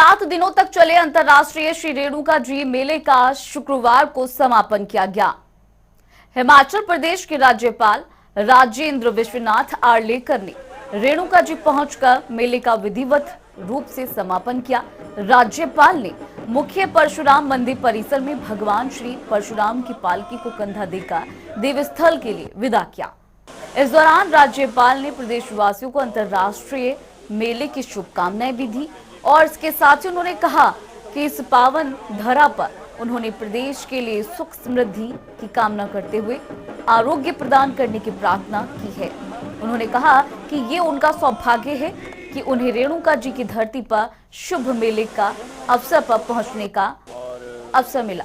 7 दिनों तक चले अंतर्राष्ट्रीय श्री रेणुका जी मेले का शुक्रवार को समापन किया गया। हिमाचल प्रदेश के राज्यपाल राजेंद्र विश्वनाथ आर्लेकर ने रेणुका जी पहुंचकर मेले का विधिवत रूप से समापन किया। राज्यपाल ने मुख्य परशुराम मंदिर परिसर में भगवान श्री परशुराम की पालकी को कंधा देकर देवस्थल के लिए विदा किया। इस दौरान राज्यपाल ने प्रदेशवासियों को अंतर्राष्ट्रीय मेले की शुभकामनाएं भी दी और इसके साथ ही उन्होंने कहा कि इस पावन धरा पर उन्होंने प्रदेश के लिए सुख समृद्धि की कामना करते हुए आरोग्य प्रदान करने की प्रार्थना की है। उन्होंने कहा कि ये उनका सौभाग्य है कि उन्हें रेणुका जी की धरती पर शुभ मेले का अवसर पर पहुंचने का अवसर मिला।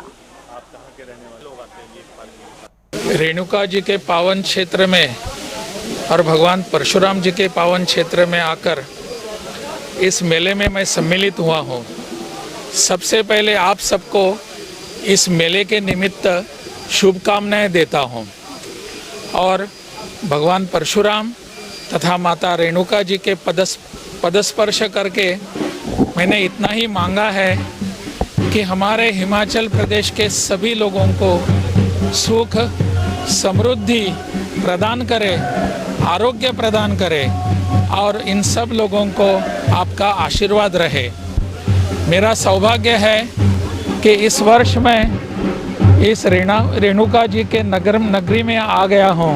रेणुका जी के पावन क्षेत्र में और भगवान परशुराम जी के पावन क्षेत्र में आकर इस मेले में मैं सम्मिलित हुआ हूँ। सबसे पहले आप सबको इस मेले के निमित्त शुभकामनाएं देता हूँ और भगवान परशुराम तथा माता रेणुका जी के पदस्पर्श करके मैंने इतना ही मांगा है कि हमारे हिमाचल प्रदेश के सभी लोगों को सुख समृद्धि प्रदान करे, आरोग्य प्रदान करे और इन सब लोगों को आपका आशीर्वाद रहे। मेरा सौभाग्य है कि इस वर्ष मैं इस रेणुका जी के नगरी में आ गया हूँ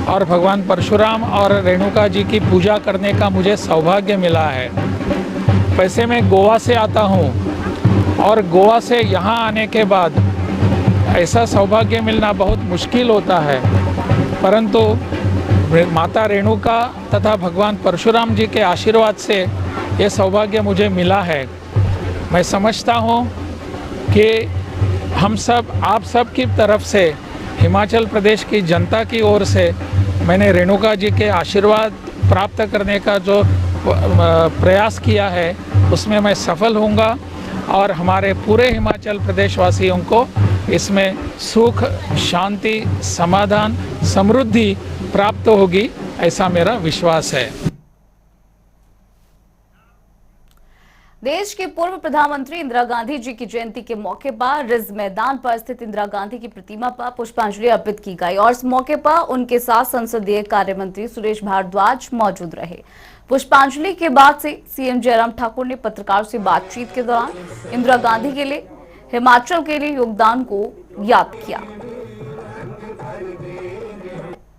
और भगवान परशुराम और रेणुका जी की पूजा करने का मुझे सौभाग्य मिला है। वैसे मैं गोवा से आता हूँ और गोवा से यहाँ आने के बाद ऐसा सौभाग्य मिलना बहुत मुश्किल होता है, परंतु माता रेणुका तथा भगवान परशुराम जी के आशीर्वाद से ये सौभाग्य मुझे मिला है। मैं समझता हूँ कि हम सब आप सब की तरफ से हिमाचल प्रदेश की जनता की ओर से मैंने रेणुका जी के आशीर्वाद प्राप्त करने का जो प्रयास किया है उसमें मैं सफल होऊंगा और हमारे पूरे हिमाचल प्रदेश वासियों को इसमें सुख शांति समाधान समृद्धि प्राप्त होगी, ऐसा मेरा विश्वास है। देश के पूर्व प्रधानमंत्री इंदिरा गांधी जी की जयंती के मौके पर रिज मैदान पर स्थित इंदिरा गांधी की प्रतिमा पर पुष्पांजलि अर्पित की गई और इस मौके पर उनके साथ संसदीय कार्य मंत्री सुरेश भारद्वाज मौजूद रहे। पुष्पांजलि के बाद से सीएम जयराम ठाकुर ने पत्रकारों से बातचीत के दौरान इंदिरा गांधी के लिए हिमाचल के लिए योगदान को याद किया।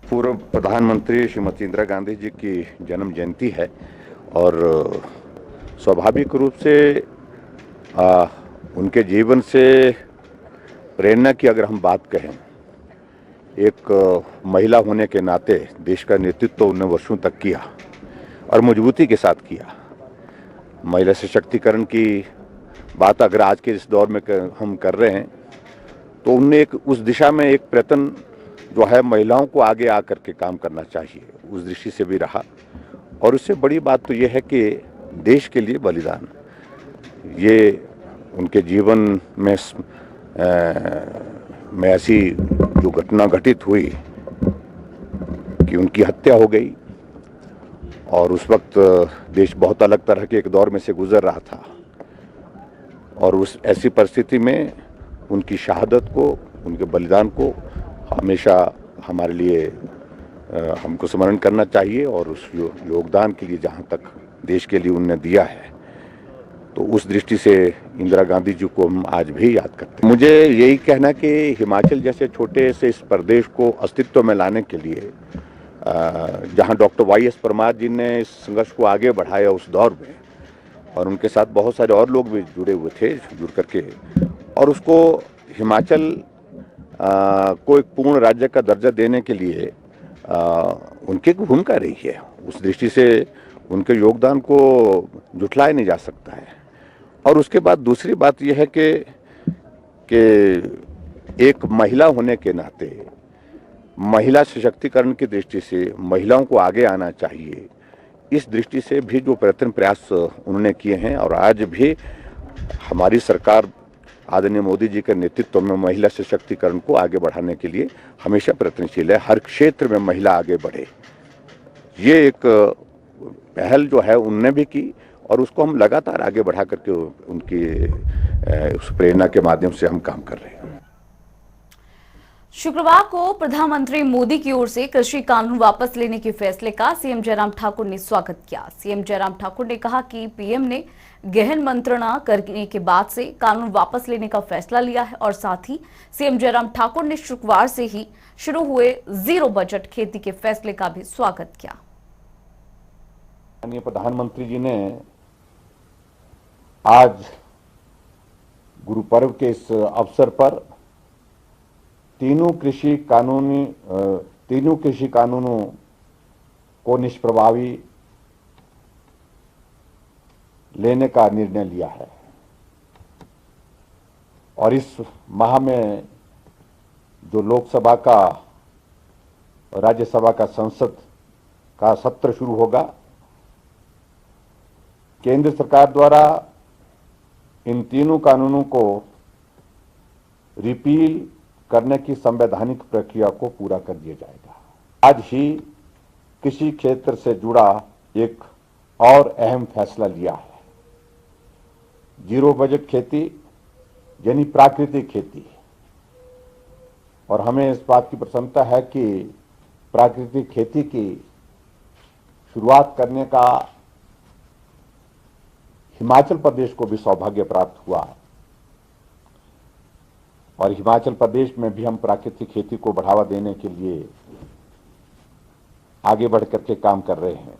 पूर्व प्रधानमंत्री श्रीमती इंदिरा गांधी जी की जन्म जयंती है और स्वाभाविक रूप से उनके जीवन से प्रेरणा की अगर हम बात कहें, एक महिला होने के नाते देश का नेतृत्व उन्होंने वर्षों तक किया और मजबूती के साथ किया। महिला सशक्तिकरण की बात अगर आज के इस दौर में हम कर रहे हैं तो उनने उस दिशा में एक प्रयत्न जो है महिलाओं को आगे आकर के काम करना चाहिए, उस दृष्टि से भी रहा। और उससे बड़ी बात तो ये है कि देश के लिए बलिदान, ये उनके जीवन में ऐसी जो घटना घटित हुई कि उनकी हत्या हो गई और उस वक्त देश बहुत अलग तरह के एक दौर में से गुजर रहा था और उस ऐसी परिस्थिति में उनकी शहादत को, उनके बलिदान को हमेशा हमारे लिए हमको स्मरण करना चाहिए और उस योगदान के लिए जहाँ तक देश के लिए उन्होंने दिया है तो उस दृष्टि से इंदिरा गांधी जी को हम आज भी याद करते हैं। मुझे यही कहना कि हिमाचल जैसे छोटे से इस प्रदेश को अस्तित्व में लाने के लिए जहाँ डॉक्टर वाई.एस. परमार जी ने इस संघर्ष को आगे बढ़ाया उस दौर में और उनके साथ बहुत सारे और लोग भी जुड़े हुए थे जुड़ करके और उसको हिमाचल को एक पूर्ण राज्य का दर्जा देने के लिए उनकी भूमिका रही है। उस दृष्टि से उनके योगदान को झुठलाया नहीं जा सकता है। और उसके बाद दूसरी बात यह है कि एक महिला होने के नाते महिला सशक्तिकरण की दृष्टि से महिलाओं को आगे आना चाहिए, इस दृष्टि से भी जो प्रयास उन्होंने किए हैं और आज भी हमारी सरकार आदरणीय मोदी जी के नेतृत्व में महिला सशक्तिकरण को आगे बढ़ाने के लिए हमेशा प्रयत्नशील है। हर क्षेत्र में महिला आगे बढ़े, ये एक पहल जो है उनने भी की और उसको हम लगातार आगे बढ़ा करके उनकी उस प्रेरणा के माध्यम से हम काम कर रहे हैं। शुक्रवार को प्रधानमंत्री मोदी की ओर से कृषि कानून वापस लेने के फैसले का सीएम जयराम ठाकुर ने स्वागत किया। सीएम जयराम ठाकुर ने कहा कि पीएम ने गहन मंत्रणा करने के बाद से कानून वापस लेने का फैसला लिया है और साथ ही सीएम जयराम ठाकुर ने शुक्रवार से ही शुरू हुए जीरो बजट खेती के फैसले का भी स्वागत किया। माननीय प्रधानमंत्री जी ने आज गुरु पर्व के इस अवसर पर तीनों कृषि कानूनों को निष्प्रभावी लेने का निर्णय लिया है और इस माह में जो लोकसभा का और राज्यसभा का संसद का सत्र शुरू होगा, केंद्र सरकार द्वारा इन तीनों कानूनों को रिपील करने की संवैधानिक प्रक्रिया को पूरा कर दिया जाएगा। आज ही कृषि क्षेत्र से जुड़ा एक और अहम फैसला लिया है। जीरो बजट खेती यानी प्राकृतिक खेती, और हमें इस बात की प्रसन्नता है कि प्राकृतिक खेती की शुरुआत करने का हिमाचल प्रदेश को भी सौभाग्य प्राप्त हुआ और हिमाचल प्रदेश में भी हम प्राकृतिक खेती को बढ़ावा देने के लिए आगे बढ़ करके काम कर रहे हैं।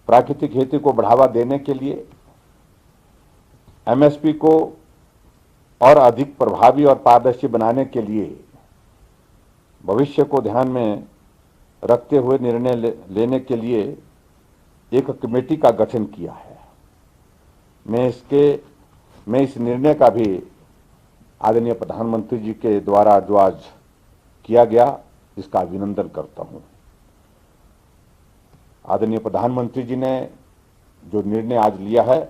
प्राकृतिक खेती को बढ़ावा देने के लिए एमएसपी को और अधिक प्रभावी और पारदर्शी बनाने के लिए भविष्य को ध्यान में रखते हुए निर्णय लेने के लिए एक कमेटी का गठन किया है। मैं इस निर्णय का भी आदरणीय प्रधानमंत्री जी के द्वारा जो आज किया गया, इसका अभिनंदन करता हूं। आदरणीय प्रधानमंत्री जी ने जो निर्णय आज लिया है,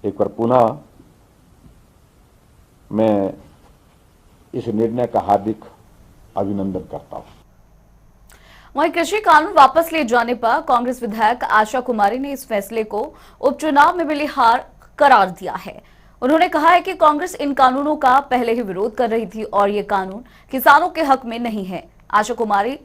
एक बार पुनः मैं इस निर्णय का हार्दिक अभिनंदन करता हूं। वहीं कृषि कानून वापस ले जाने पर कांग्रेस विधायक आशा कुमारी ने इस फैसले को उपचुनाव में मिली हार करार दिया है। उन्होंने कहा है कि कांग्रेस इन कानूनों का पहले ही विरोध कर रही थी और ये कानून किसानों के हक में नहीं है। आशा कुमारी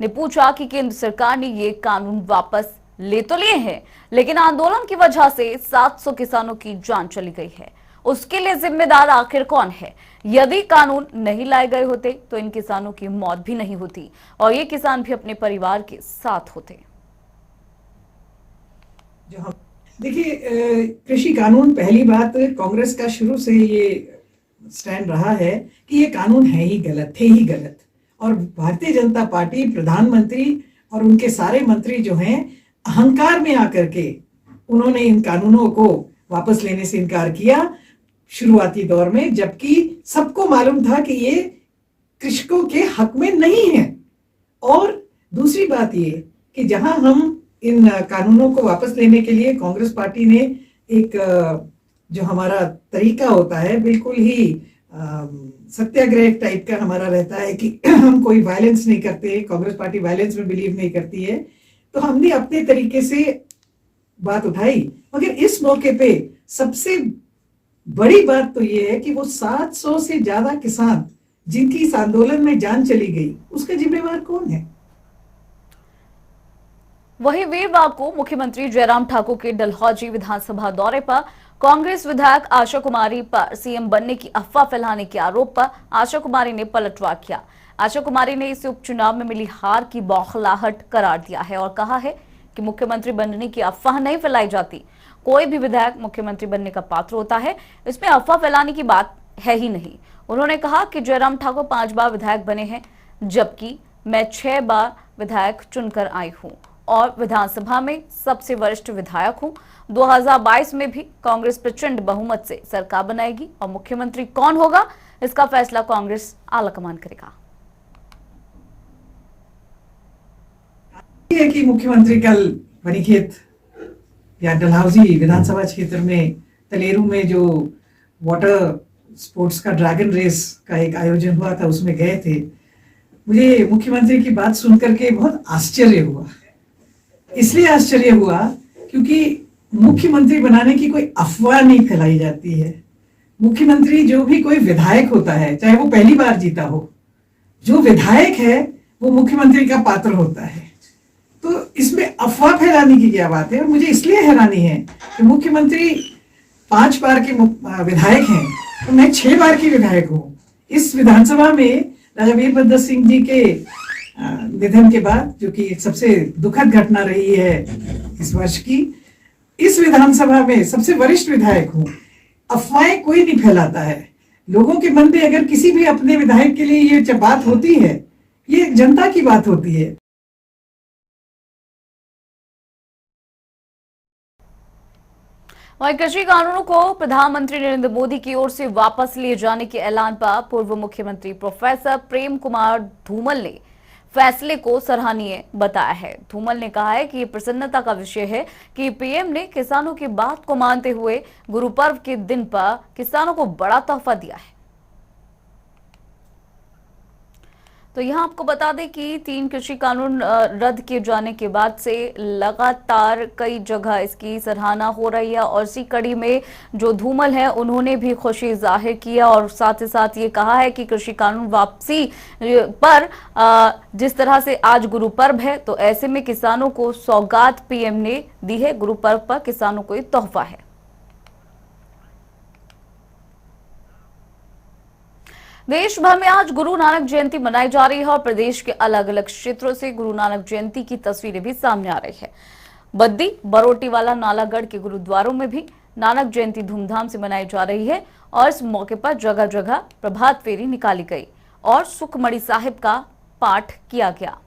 ने पूछा कि केंद्र सरकार ने ये कानून वापस ले तो लिए हैं, लेकिन आंदोलन की वजह से 700 किसानों की जान चली गई है। उसके लिए जिम्मेदार आखिर कौन है? यदि कानून नहीं लाए गए होते तो इन किसानों की मौत भी नहीं होती और ये किसान भी अपने परिवार के साथ होते। देखिए, कृषि कानून, पहली बात कांग्रेस का शुरू से ये स्टैंड रहा है कि ये कानून है ही गलत, थे ही गलत, और भारतीय जनता पार्टी, प्रधानमंत्री और उनके सारे मंत्री जो हैं, अहंकार में आकर के उन्होंने इन कानूनों को वापस लेने से इनकार किया शुरुआती दौर में, जबकि सबको मालूम था कि ये कृषकों के हक में नहीं है। और दूसरी बात ये कि जहां हम इन कानूनों को वापस लेने के लिए कांग्रेस पार्टी ने एक जो हमारा तरीका होता है, बिल्कुल ही सत्याग्रह टाइप का हमारा रहता है कि हम कोई वायलेंस नहीं करते, कांग्रेस पार्टी वायलेंस में बिलीव नहीं करती है, तो हमने अपने तरीके से बात उठाई। मगर इस मौके पे सबसे बड़ी बात तो ये है कि वो 700 से ज्यादा किसान जिनकी इस आंदोलन में जान चली गई, उसका जिम्मेवार कौन है? वहीं वीरवार को मुख्यमंत्री जयराम ठाकुर के डलहौजी विधानसभा दौरे पर कांग्रेस विधायक आशा कुमारी पर सीएम बनने की अफवाह फैलाने के आरोप पर आशा कुमारी ने पलटवार किया। आशा कुमारी ने इसे उपचुनाव में मिली हार की बौखलाहट करार दिया है और कहा है कि मुख्यमंत्री बनने की अफवाह नहीं फैलाई जाती। कोई भी विधायक मुख्यमंत्री बनने का पात्र होता है, इसमें अफवाह फैलाने की बात है ही नहीं। उन्होंने कहा कि जयराम ठाकुर 5 बार विधायक बने हैं, जबकि मैं 6 बार विधायक चुनकर आई हूं और विधानसभा में सबसे वरिष्ठ विधायक हूं। 2022 में भी कांग्रेस प्रचंड बहुमत से सरकार बनाएगी और मुख्यमंत्री कौन होगा, इसका फैसला कांग्रेस आलाकमान करेगा। है कि मुख्यमंत्री कल बनीखेत या डलहौजी विधानसभा क्षेत्र में तलेरू में जो वाटर स्पोर्ट्स का ड्रैगन रेस का एक आयोजन हुआ था, उसमें गए थे। मुझे मुख्यमंत्री की बात सुनकर के बहुत आश्चर्य हुआ। इसलिए आश्चर्य हुआ क्योंकि मुख्यमंत्री बनाने की कोई अफवाह नहीं फैलाई जाती है। मुख्यमंत्री जो भी कोई विधायक होता है, चाहे वो पहली बार जीता हो, जो विधायक है वो मुख्यमंत्री का पात्र होता है। तो इसमें अफवाह फैलाने की क्या बात है? और मुझे इसलिए हैरानी है कि मुख्यमंत्री 5 बार के विधायक हैं, तो मैं 6 बार की विधायक हूं। इस विधानसभा में राजा वीरभद्र सिंह जी के निधन के बाद, जो कि एक सबसे दुखद घटना रही है इस वर्ष की, इस विधानसभा में सबसे वरिष्ठ विधायक हूं। अफवाहें कोई नहीं फैलाता है। लोगों के मन में अगर किसी भी अपने विधायक के लिए ये बात होती है, ये जनता की बात होती है। वहीं कृषि कानूनों को प्रधानमंत्री नरेंद्र मोदी की ओर से वापस लिए जाने के ऐलान पर पूर्व मुख्यमंत्री प्रोफेसर प्रेम कुमार धूमल ने फैसले को सराहनीय बताया है। धूमल ने कहा है कि ये प्रसन्नता का विषय है कि पीएम ने किसानों की बात को मानते हुए गुरु पर्व के दिन पर किसानों को बड़ा तोहफा दिया है। तो यहाँ आपको बता दें कि 3 कृषि कानून रद्द किए जाने के बाद से लगातार कई जगह इसकी सराहना हो रही है और इसी कड़ी में जो धूमल है उन्होंने भी खुशी जाहिर किया और साथ ही साथ ये कहा है कि कृषि कानून वापसी पर जिस तरह से आज गुरु पर्व है, तो ऐसे में किसानों को सौगात पीएम ने दी है। गुरु पर्व पर किसानों को ये तोहफा है। देश भर में आज गुरु नानक जयंती मनाई जा रही है और प्रदेश के अलग अलग क्षेत्रों से गुरु नानक जयंती की तस्वीरें भी सामने आ रही है। बद्दी, बरोटीवाला, नालागढ़ के गुरुद्वारों में भी नानक जयंती धूमधाम से मनाई जा रही है और इस मौके पर जगह जगह प्रभात फेरी निकाली गई और सुखमणी साहिब का पाठ किया गया।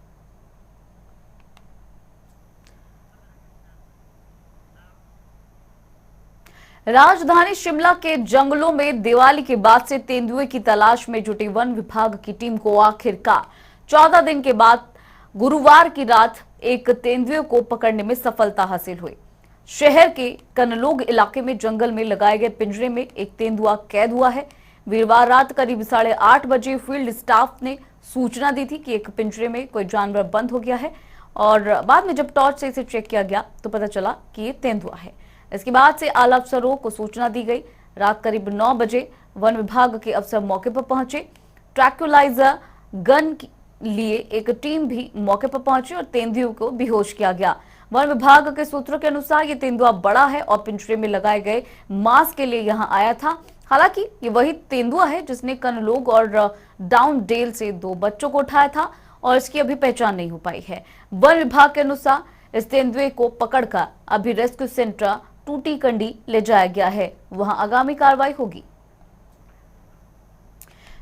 राजधानी शिमला के जंगलों में दिवाली के बाद से तेंदुए की तलाश में जुटी वन विभाग की टीम को आखिरकार 14 दिन के बाद गुरुवार की रात एक तेंदुए को पकड़ने में सफलता हासिल हुई। शहर के कनलोग इलाके में जंगल में लगाए गए पिंजरे में एक तेंदुआ कैद हुआ है। वीरवार रात करीब 8:30 बजे फील्ड स्टाफ ने सूचना दी थी कि एक पिंजरे में कोई जानवर बंद हो गया है और बाद में जब टॉर्च से इसे चेक किया गया तो पता चला कि ये तेंदुआ है। इसके बाद से आला अफसरों को सूचना दी गई। रात करीब 9 बजे वन विभाग के अफसर मौके पर पहुंचे। ट्रैक्युलाइजर गन लिए एक टीम भी मौके पर पहुंची और तेंदुए को बेहोश किया गया। वन विभाग के सूत्रों के अनुसार ये तेंदुआ बड़ा है और पिंजरे में लगाए गए मांस के लिए यहां आया था। हालांकि ये वही तेंदुआ है जिसने कनलोग और डाउन डेल से 2 बच्चों को उठाया था और इसकी अभी पहचान नहीं हो पाई है। वन विभाग के अनुसार इस तेंदुए को पकड़कर अभी रेस्क्यू सेंटर टूटी कंडी ले जाया गया है, वहां आगामी कार्रवाई होगी।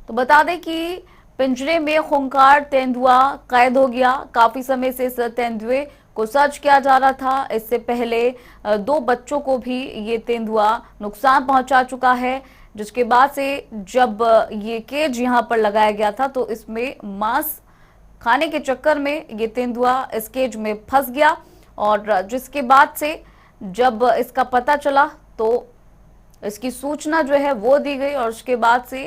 तो बता दें कि पिंजरे में खूंखार तेंदुआ कैद हो गया। काफी समय से इस तेंदुए को सर्च किया जा रहा था। इससे पहले 2 बच्चों को भी ये तेंदुआ नुकसान पहुंचा चुका है, जिसके बाद से जब ये केज यहां पर लगाया गया था तो इसमें मांस खाने के चक्कर में ये तेंदुआ इस केज में फंस गया और जिसके बाद से जब इसका पता चला तो इसकी सूचना जो है वो दी गई और उसके बाद से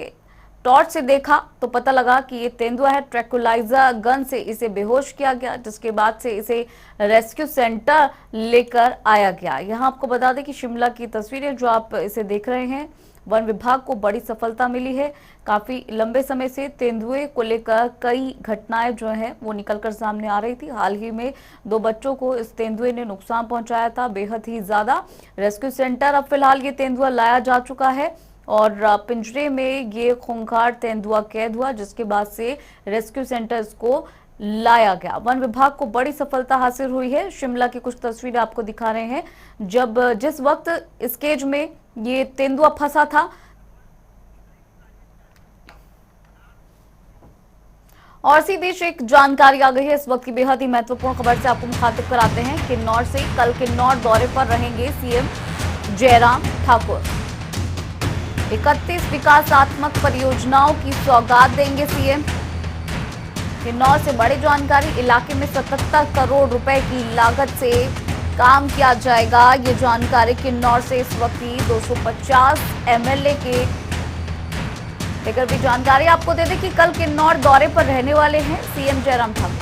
टॉर्च से देखा तो पता लगा कि ये तेंदुआ है। ट्रैक्युलाइजर गन से इसे बेहोश किया गया, जिसके बाद से इसे रेस्क्यू सेंटर लेकर आया गया। यहाँ आपको बता दें कि शिमला की तस्वीरें जो आप इसे देख रहे हैं, वन विभाग को बड़ी सफलता मिली है। काफी लंबे समय से तेंदुए को लेकर कई घटनाएं जो हैं वो निकलकर सामने आ रही थी। हाल ही में 2 बच्चों को इस तेंदुए ने नुकसान पहुंचाया था, बेहद ही ज्यादा। रेस्क्यू सेंटर अब फिलहाल ये तेंदुआ लाया जा चुका है और पिंजरे में ये खूंखार तेंदुआ कैद हुआ, जिसके बाद से रेस्क्यू सेंटर इसको लाया गया। वन विभाग को बड़ी सफलता हासिल हुई है। शिमला की कुछ तस्वीरें आपको दिखा रहे हैं जब जिस वक्त इस केज में ये तेंदुआ फंसा था और इसी बीच एक जानकारी आ गई है इस वक्त की बेहद ही महत्वपूर्ण खबर से आपको मुखातिब कराते हैं। किन्नौर से कल किन्नौर दौरे पर रहेंगे सीएम जयराम ठाकुर। 31 विकासात्मक परियोजनाओं की सौगात देंगे सीएम। किन्नौर से बड़ी जानकारी, इलाके में 77 करोड़ रुपए की लागत से काम किया जाएगा। ये जानकारी किन्नौर से इस वक्त 250 एमएलए के लेकर भी जानकारी आपको दे दें कि कल किन्नौर दौरे पर रहने वाले हैं सीएम जयराम ठाकुर।